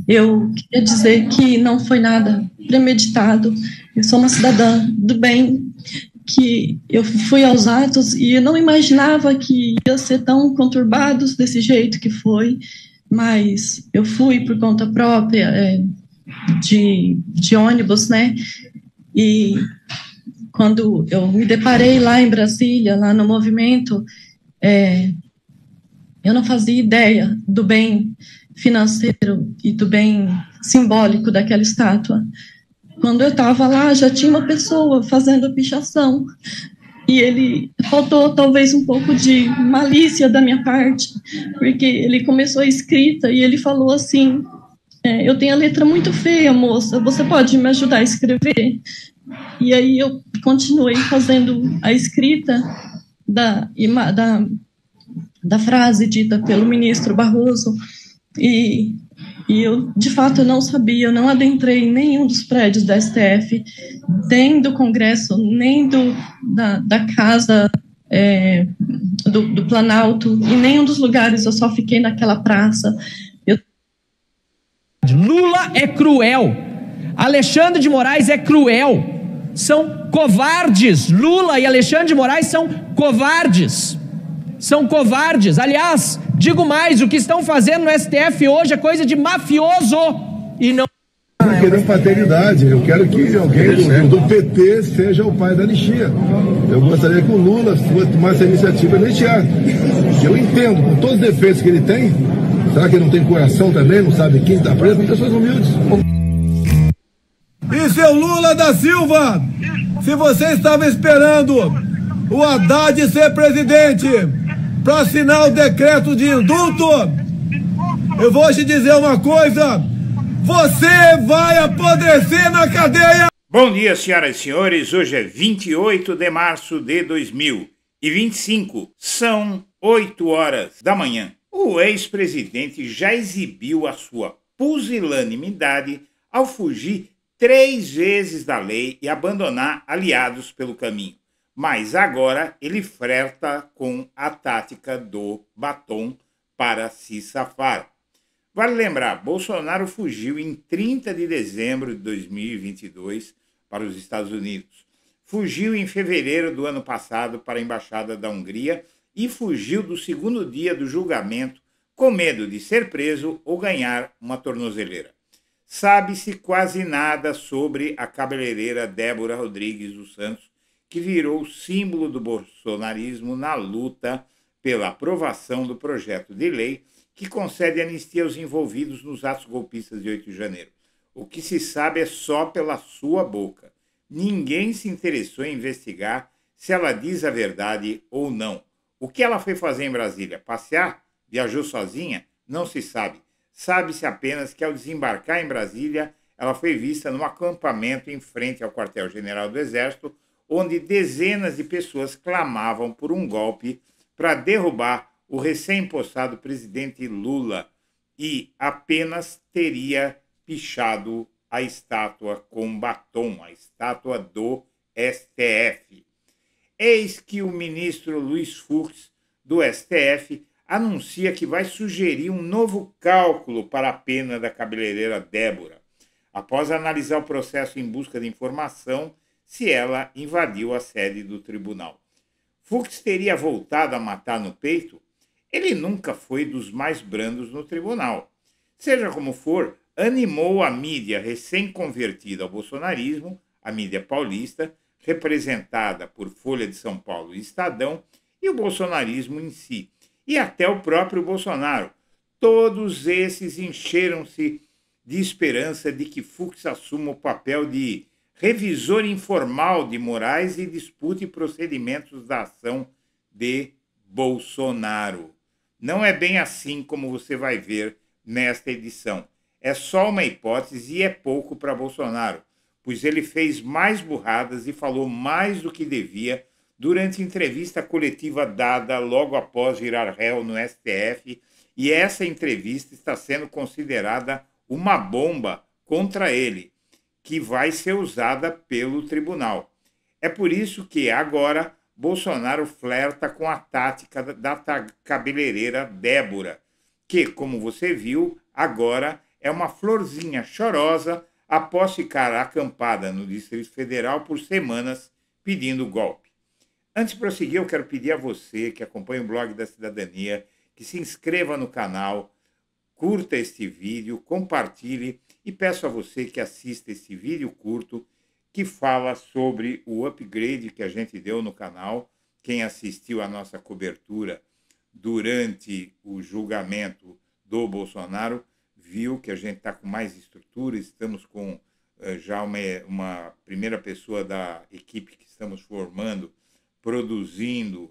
Eu queria dizer que não foi nada premeditado. Eu sou uma cidadã do bem, que eu fui aos atos e eu não imaginava que ia ser tão conturbados desse jeito que foi, mas eu fui por conta própria, de ônibus, né? E quando eu me deparei lá em Brasília, lá no movimento, eu não fazia ideia do bem financeiro e do bem simbólico daquela estátua. Quando eu estava lá, já tinha uma pessoa fazendo a pichação, e ele faltou talvez um pouco de malícia da minha parte, porque ele começou a escrita e ele falou assim: eu tenho a letra muito feia, moça, você pode me ajudar a escrever? E aí eu continuei fazendo a escrita da frase dita pelo ministro Barroso, e eu, de fato, eu não sabia, eu não adentrei em nenhum dos prédios da STF, nem do Congresso, nem da Casa do Planalto, em nenhum dos lugares, eu só fiquei naquela praça. Lula é cruel, Alexandre de Moraes é cruel, são covardes. Lula e Alexandre de Moraes são covardes. São covardes. Aliás, digo mais, o que estão fazendo no STF hoje é coisa de mafioso e não... Eu quero paternidade, eu quero que alguém do PT seja o pai da anistia. Eu gostaria que o Lula tomasse a iniciativa de anistiar. Eu entendo, com todos os defeitos que ele tem, será que ele não tem coração também, não sabe quem está preso? São pessoas humildes. E seu Lula da Silva, se você estava esperando o Haddad ser presidente para assinar o decreto de indulto, eu vou te dizer uma coisa: você vai apodrecer na cadeia! Bom dia, senhoras e senhores. Hoje é 28 de março de 2025. São 8 horas da manhã. O ex-presidente já exibiu a sua pusilanimidade ao fugir 3 vezes da lei e abandonar aliados pelo caminho. Mas agora ele flerta com a tática do batom para se safar. Vale lembrar, Bolsonaro fugiu em 30 de dezembro de 2022 para os Estados Unidos. Fugiu em fevereiro do ano passado para a Embaixada da Hungria e fugiu do segundo dia do julgamento com medo de ser preso ou ganhar uma tornozeleira. Sabe-se quase nada sobre a cabeleireira Débora Rodrigues dos Santos, que virou símbolo do bolsonarismo na luta pela aprovação do projeto de lei que concede anistia aos envolvidos nos atos golpistas de 8 de janeiro. O que se sabe é só pela sua boca. Ninguém se interessou em investigar se ela diz a verdade ou não. O que ela foi fazer em Brasília? Passear? Viajou sozinha? Não se sabe. Sabe-se apenas que ao desembarcar em Brasília, ela foi vista num acampamento em frente ao quartel-general do Exército, onde dezenas de pessoas clamavam por um golpe para derrubar o recém-impostado presidente Lula e apenas teria pichado a estátua com batom, a estátua do STF. Eis que o ministro Luiz Fux, do STF, anuncia que vai sugerir um novo cálculo para a pena da cabeleireira Débora, após analisar o processo em busca de informação se ela invadiu a sede do tribunal. Fux teria voltado a matar no peito? Ele nunca foi dos mais brandos no tribunal. Seja como for, animou a mídia recém-convertida ao bolsonarismo, a mídia paulista, representada por Folha de São Paulo e Estadão, e o bolsonarismo em si, e até o próprio Bolsonaro. Todos esses encheram-se de esperança de que Fux assuma o papel de revisor informal de Moraes e dispute procedimentos da ação de Bolsonaro. Não é bem assim como você vai ver nesta edição. É só uma hipótese e é pouco para Bolsonaro, pois ele fez mais burradas e falou mais do que devia durante entrevista coletiva dada logo após virar réu no STF, e essa entrevista está sendo considerada uma bomba contra ele, que vai ser usada pelo tribunal. É por isso que agora Bolsonaro flerta com a tática da cabeleireira Débora, que, como você viu, agora é uma florzinha chorosa após ficar acampada no Distrito Federal por semanas pedindo golpe. Antes de prosseguir, eu quero pedir a você que acompanha o blog da Cidadania, que se inscreva no canal, curta este vídeo, compartilhe e peço a você que assista esse vídeo curto que fala sobre o upgrade que a gente deu no canal. Quem assistiu a nossa cobertura durante o julgamento do Bolsonaro viu que a gente está com mais estrutura, estamos com já uma primeira pessoa da equipe que estamos formando, produzindo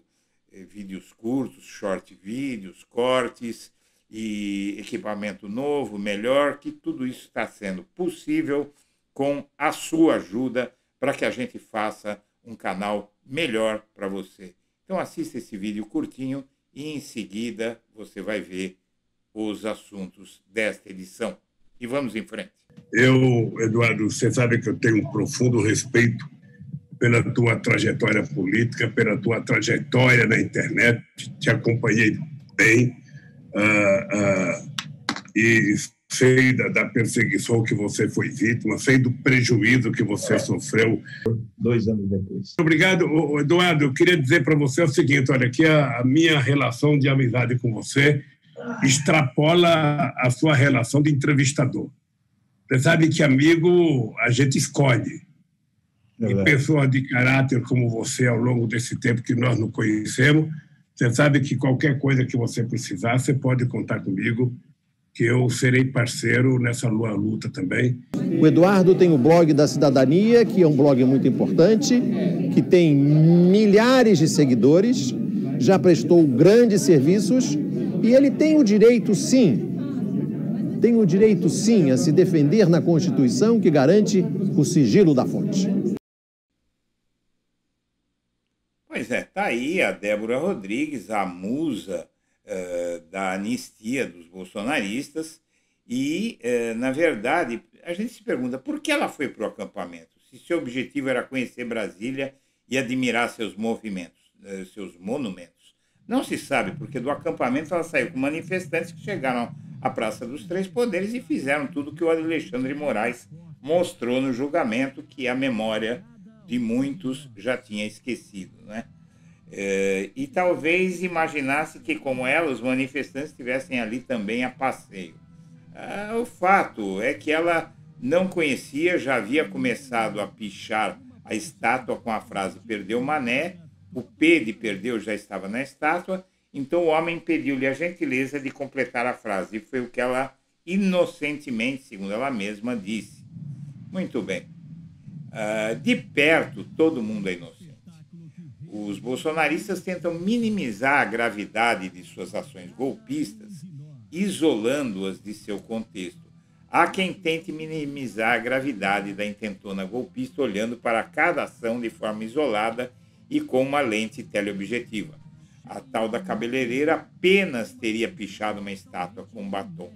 vídeos curtos, short vídeos, cortes e equipamento novo, melhor, que tudo isso está sendo possível com a sua ajuda para que a gente faça um canal melhor para você. Então assista esse vídeo curtinho e em seguida você vai ver os assuntos desta edição. E vamos em frente. Eduardo, você sabe que eu tenho um profundo respeito pela tua trajetória política, pela tua trajetória na internet, te acompanhei bem e sei da perseguição que você foi vítima, sei do prejuízo que você sofreu 2 anos depois. Obrigado, Eduardo. Eu queria dizer para você o seguinte, olha, que a minha relação de amizade com você extrapola a sua relação de entrevistador. Você sabe que amigo a gente escolhe. E pessoas de caráter como você, ao longo desse tempo que nós nos conhecemos, você sabe que qualquer coisa que você precisar, você pode contar comigo, que eu serei parceiro nessa luta também. O Eduardo tem o blog da Cidadania, que é um blog muito importante, que tem milhares de seguidores, já prestou grandes serviços e ele tem o direito, sim, a se defender na Constituição que garante o sigilo da fonte. Pois é, tá aí a Débora Rodrigues, a musa da anistia dos bolsonaristas e, na verdade, a gente se pergunta por que ela foi para o acampamento, se seu objetivo era conhecer Brasília e admirar seus movimentos, seus monumentos. Não se sabe, porque do acampamento ela saiu com manifestantes que chegaram à Praça dos Três Poderes e fizeram tudo que o Alexandre de Moraes mostrou no julgamento, que a memória de muitos já tinha esquecido, né? E talvez imaginasse que, como ela, os manifestantes estivessem ali também a passeio. O fato é que ela não conhecia, já havia começado a pichar a estátua com a frase "perdeu Mané", o P de perdeu já estava na estátua, então o homem pediu-lhe a gentileza de completar a frase, e foi o que ela inocentemente, segundo ela mesma, disse. Muito bem. De perto, todo mundo é inocente. Os bolsonaristas tentam minimizar a gravidade de suas ações golpistas, isolando-as de seu contexto. Há quem tente minimizar a gravidade da intentona golpista olhando para cada ação de forma isolada e com uma lente teleobjetiva. A tal da cabeleireira apenas teria pichado uma estátua com batom.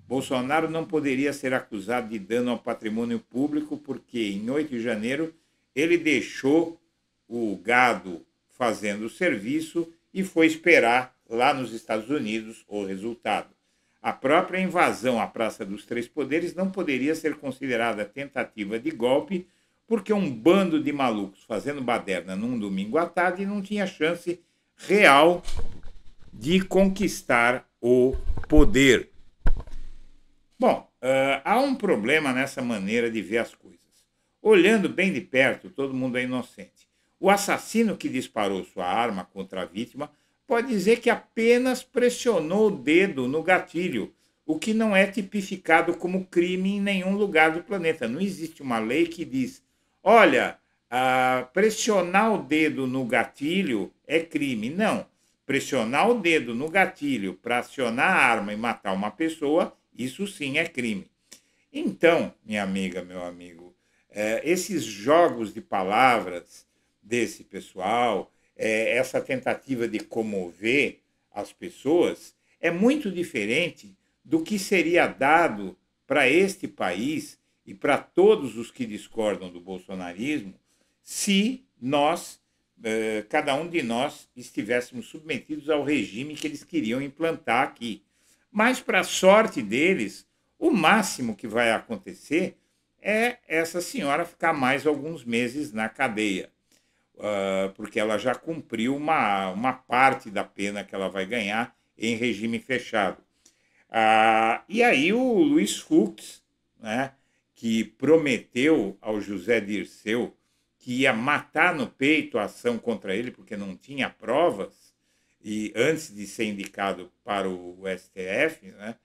Bolsonaro não poderia ser acusado de dano ao patrimônio público porque, em 8 de janeiro, ele deixou o gado fazendo o serviço e foi esperar lá nos Estados Unidos o resultado. A própria invasão à Praça dos Três Poderes não poderia ser considerada tentativa de golpe porque um bando de malucos fazendo baderna num domingo à tarde não tinha chance real de conquistar o poder. Bom, há um problema nessa maneira de ver as coisas. Olhando bem de perto, todo mundo é inocente. O assassino que disparou sua arma contra a vítima pode dizer que apenas pressionou o dedo no gatilho, o que não é tipificado como crime em nenhum lugar do planeta. Não existe uma lei que diz, olha, pressionar o dedo no gatilho é crime. Não, pressionar o dedo no gatilho para acionar a arma e matar uma pessoa, isso sim é crime. Então, minha amiga, meu amigo, esses jogos de palavras desse pessoal, essa tentativa de comover as pessoas, é muito diferente do que seria dado para este país e para todos os que discordam do bolsonarismo se nós, cada um de nós, estivéssemos submetidos ao regime que eles queriam implantar aqui. Mas, para a sorte deles, O máximo que vai acontecer é essa senhora ficar mais alguns meses na cadeia, porque ela já cumpriu uma parte da pena que ela vai ganhar em regime fechado. E aí o Luiz Fux, né, que prometeu ao José Dirceu que ia matar no peito a ação contra ele, porque não tinha provas, e antes de ser indicado para o STF, né,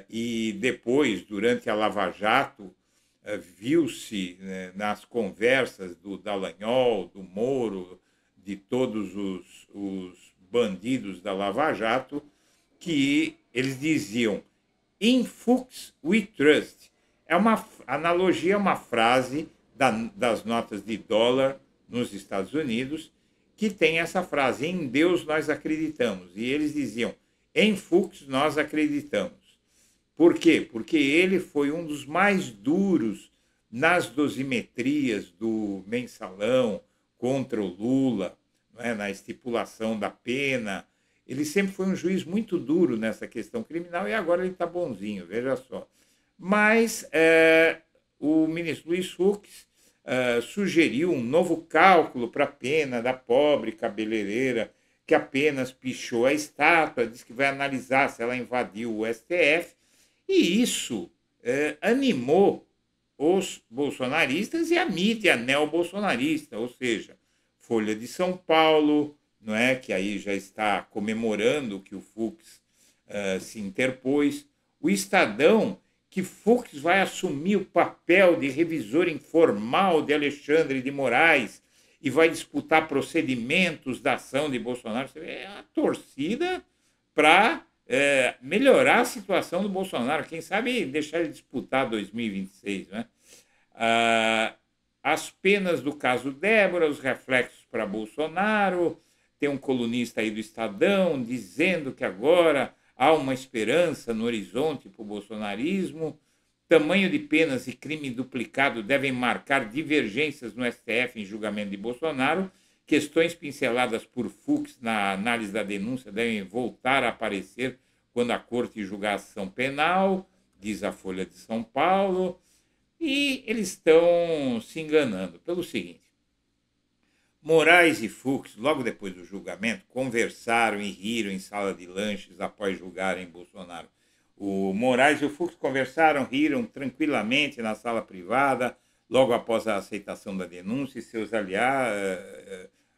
e depois, durante a Lava Jato, viu-se, né, nas conversas do Dallagnol, do Moro, de todos os bandidos da Lava Jato, que eles diziam: "In Fux we trust". É uma analogia, uma frase das notas de dólar nos Estados Unidos, que tem essa frase: "Em Deus nós acreditamos". E eles diziam: "Em Fux nós acreditamos". Por quê? Porque ele foi um dos mais duros nas dosimetrias do mensalão contra o Lula, não é? Na estipulação da pena. Ele sempre foi um juiz muito duro nessa questão criminal e agora ele está bonzinho, veja só. Mas o ministro Luiz Fux sugeriu um novo cálculo para a pena da pobre cabeleireira que apenas pichou a estátua, diz que vai analisar se ela invadiu o STF, e isso animou os bolsonaristas e a mídia neobolsonarista, ou seja, Folha de São Paulo, não é, que aí já está comemorando que o Fux se interpôs, o Estadão, que Fux vai assumir o papel de revisor informal de Alexandre de Moraes e vai disputar procedimentos da ação de Bolsonaro. É a torcida para melhorar a situação do Bolsonaro, quem sabe deixar ele disputar 2026, né? As penas do caso Débora, os reflexos para Bolsonaro. Tem um colunista aí do Estadão dizendo que agora há uma esperança no horizonte para o bolsonarismo. Tamanho de penas e crime duplicado devem marcar divergências no STF em julgamento de Bolsonaro. Questões pinceladas por Fux na análise da denúncia devem voltar a aparecer quando a corte julgar a ação penal, diz a Folha de São Paulo. E eles estão se enganando pelo seguinte: Moraes e Fux, logo depois do julgamento, conversaram e riram em sala de lanches após julgarem Bolsonaro. O Moraes e o Fux conversaram, riram tranquilamente na sala privada, logo após a aceitação da denúncia e seus aliados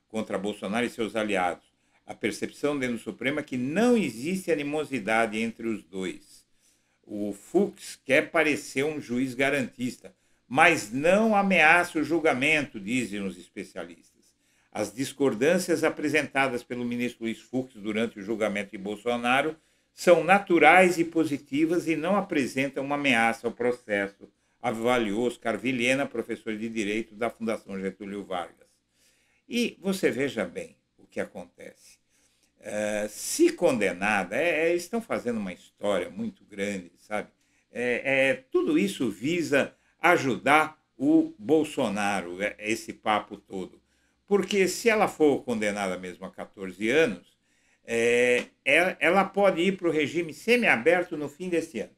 contra Bolsonaro e seus aliados. A percepção dentro do Supremo é que não existe animosidade entre os dois. O Fux quer parecer um juiz garantista, mas não ameaça o julgamento, dizem os especialistas. As discordâncias apresentadas pelo ministro Luiz Fux durante o julgamento de Bolsonaro são naturais e positivas e não apresentam uma ameaça ao processo, avaliou Oscar Vilhena, professor de Direito da Fundação Getúlio Vargas. E você veja bem o que acontece. Se condenada, estão fazendo uma história muito grande, sabe? Tudo isso visa ajudar o Bolsonaro, esse papo todo. Porque se ela for condenada mesmo a 14 anos, ela pode ir para o regime semiaberto no fim desse ano.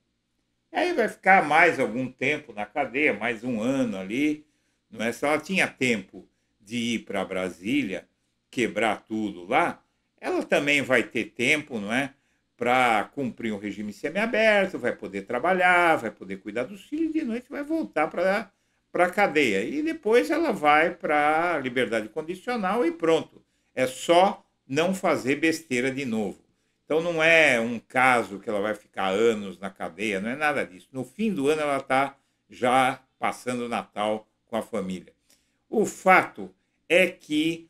Aí vai ficar mais algum tempo na cadeia, mais um ano ali. Não é? Se ela tinha tempo de ir para Brasília, quebrar tudo lá, ela também vai ter tempo, não é, para cumprir um regime semiaberto, vai poder trabalhar, vai poder cuidar dos filhos, de noite vai voltar para a cadeia. E depois ela vai para a liberdade condicional e pronto. É só não fazer besteira de novo. Então não é um caso que ela vai ficar anos na cadeia, não é nada disso. No fim do ano ela está já passando o Natal com a família. O fato é que,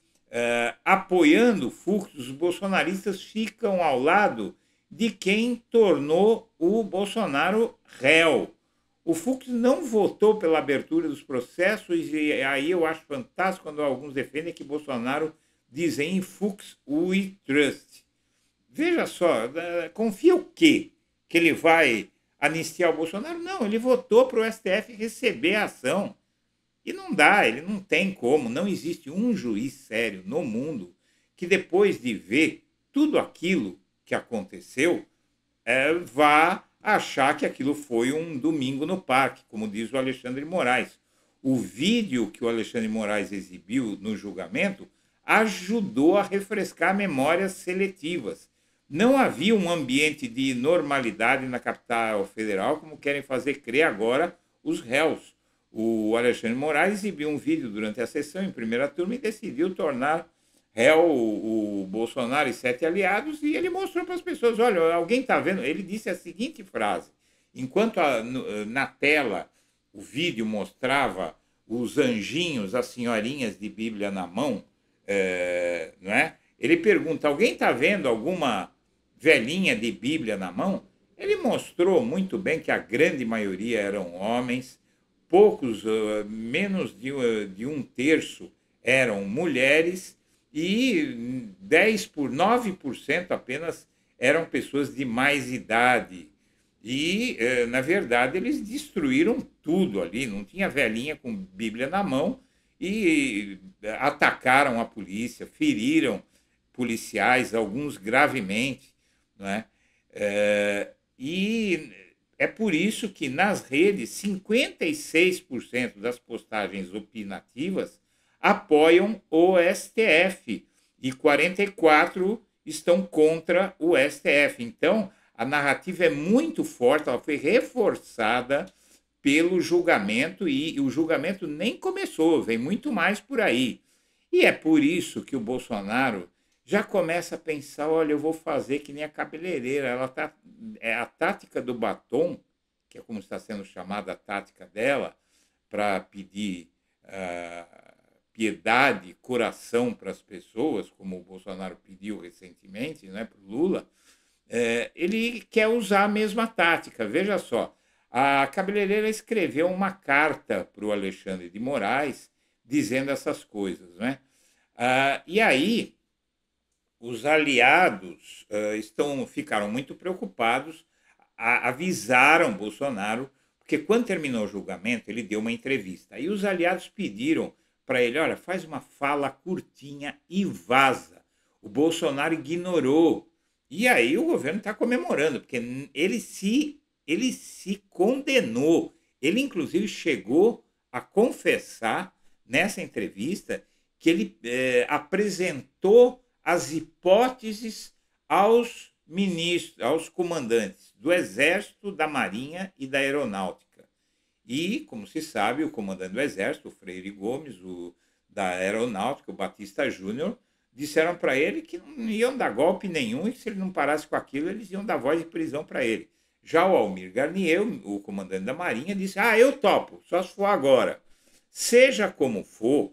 apoiando o Fux, os bolsonaristas ficam ao lado de quem tornou o Bolsonaro réu. O Fux não votou pela abertura dos processos e aí eu acho fantástico quando alguns defendem que Bolsonaro dizem: "In Fux we trust". Veja só, confia o quê? Que ele vai anistiar o Bolsonaro? Não, ele votou para o STF receber a ação. E não dá, ele não tem como. Não existe um juiz sério no mundo que depois de ver tudo aquilo que aconteceu, vá achar que aquilo foi um domingo no parque, como diz o Alexandre de Moraes. O vídeo que o Alexandre de Moraes exibiu no julgamento ajudou a refrescar memórias seletivas. Não havia um ambiente de normalidade na capital federal, como querem fazer crer agora os réus. O Alexandre de Moraes exibiu um vídeo durante a sessão em primeira turma e decidiu tornar réu o Bolsonaro e 7 aliados, e ele mostrou para as pessoas, olha, alguém está vendo? Ele disse a seguinte frase, enquanto na tela o vídeo mostrava os anjinhos, as senhorinhas de Bíblia na mão, não é? Ele pergunta, alguém está vendo alguma velhinha de Bíblia na mão? Ele mostrou muito bem que a grande maioria eram homens, poucos, menos de um terço eram mulheres, e 9% apenas eram pessoas de mais idade. E, na verdade, eles destruíram tudo ali, não tinha velhinha com Bíblia na mão, e atacaram a polícia, feriram policiais, alguns gravemente, não é? E é por isso que nas redes 56% das postagens opinativas apoiam o STF e 44% estão contra o STF. Então, a narrativa é muito forte, ela foi reforçada pelo julgamento e o julgamento nem começou, vem muito mais por aí. E é por isso que o Bolsonaro já começa a pensar, olha, eu vou fazer que nem a cabeleireira, é a tática do batom, que é como está sendo chamada a tática dela, para pedir piedade, coração para as pessoas, como o Bolsonaro pediu recentemente, né, para o Lula. Ele quer usar a mesma tática. Veja só, a cabeleireira escreveu uma carta para o Alexandre de Moraes dizendo essas coisas, né? E aí os aliados ficaram muito preocupados, avisaram Bolsonaro, porque quando terminou o julgamento ele deu uma entrevista. Aí os aliados pediram para ele, olha, faz uma fala curtinha e vaza. O Bolsonaro ignorou. E aí o governo está comemorando, porque ele se condenou. Ele, inclusive, chegou a confessar nessa entrevista que ele apresentou as hipóteses aos ministros, aos comandantes do Exército, da Marinha e da Aeronáutica. E, como se sabe, o comandante do Exército, o Freire Gomes, o da Aeronáutica, o Batista Júnior, disseram para ele que não iam dar golpe nenhum e que se ele não parasse com aquilo, eles iam dar voz de prisão para ele. Já o Almir Garnier, o comandante da Marinha, disse, eu topo, só se for agora. Seja como for,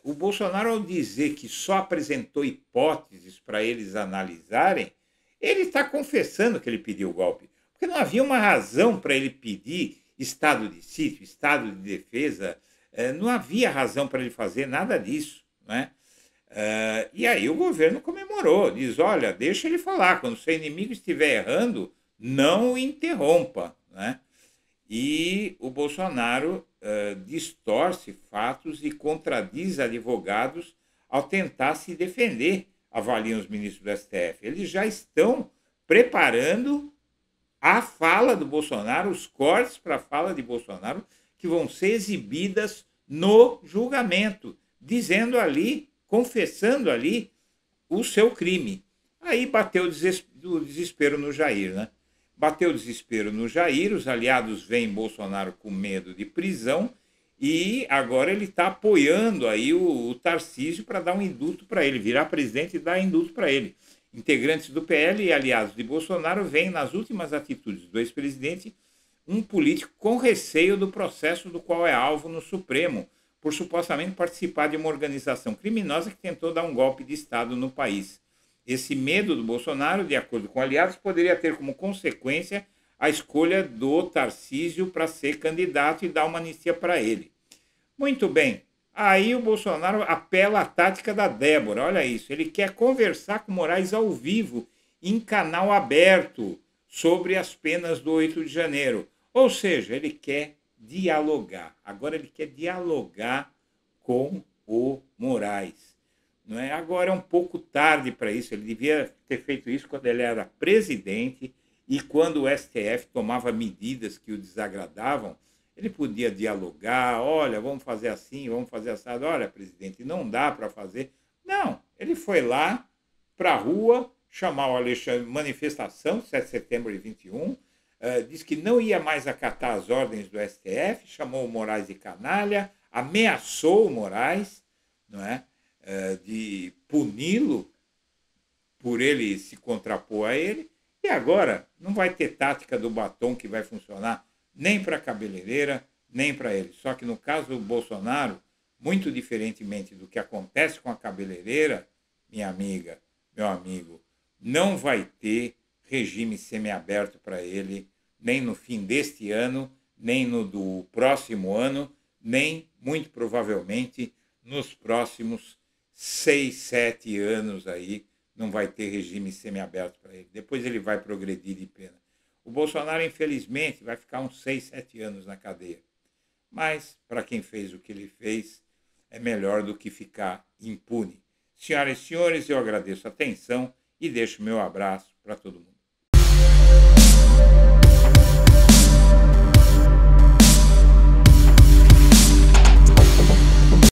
o Bolsonaro, ao dizer que só apresentou hipóteses para eles analisarem, ele está confessando que ele pediu o golpe. Porque não havia uma razão para ele pedir estado de sítio, estado de defesa, não havia razão para ele fazer nada disso, né? E aí o governo comemorou, diz, olha, deixa ele falar, quando seu inimigo estiver errando, não o interrompa, né? E o Bolsonaro distorce fatos e contradiz advogados ao tentar se defender, avaliam os ministros do STF. Eles já estão preparando a fala do Bolsonaro, os cortes para a fala de Bolsonaro, que vão ser exibidas no julgamento, dizendo ali, confessando ali o seu crime. Aí bateu o desespero no Jair, né? Bateu o desespero no Jair, os aliados veem Bolsonaro com medo de prisão e agora ele está apoiando aí o Tarcísio para dar um indulto para ele, virar presidente e dar indulto para ele. Integrantes do PL e aliados de Bolsonaro veem nas últimas atitudes do ex-presidente um político com receio do processo do qual é alvo no Supremo, por supostamente participar de uma organização criminosa que tentou dar um golpe de Estado no país. Esse medo do Bolsonaro, de acordo com aliados, poderia ter como consequência a escolha do Tarcísio para ser candidato e dar uma anistia para ele. Muito bem. Aí o Bolsonaro apela à tática da Débora, olha isso, ele quer conversar com Moraes ao vivo, em canal aberto, sobre as penas do 8 de janeiro. Ou seja, ele quer dialogar. Agora ele quer dialogar com o Moraes. Não é? Agora é um pouco tarde para isso, ele devia ter feito isso quando ele era presidente E quando o STF tomava medidas que o desagradavam, ele podia dialogar, olha, vamos fazer assim, vamos fazer assado. Olha, presidente, não dá para fazer. Não, ele foi lá para a rua, chamar o Alexandre, manifestação, 7 de setembro de 21, disse que não ia mais acatar as ordens do STF, chamou o Moraes de canalha, ameaçou o Moraes, não é? De puni-lo por ele se contrapor a ele, e agora não vai ter tática do batom que vai funcionar nem para a cabeleireira, nem para ele. Só que no caso do Bolsonaro, muito diferentemente do que acontece com a cabeleireira, minha amiga, meu amigo, não vai ter regime semiaberto para ele, nem no fim deste ano, nem no do próximo ano, nem, muito provavelmente, nos próximos 6, 7 anos aí, não vai ter regime semiaberto para ele. Depois ele vai progredir de pena. O Bolsonaro, infelizmente, vai ficar uns 6, 7 anos na cadeia. Mas, para quem fez o que ele fez, é melhor do que ficar impune. Senhoras e senhores, eu agradeço a atenção e deixo meu abraço para todo mundo.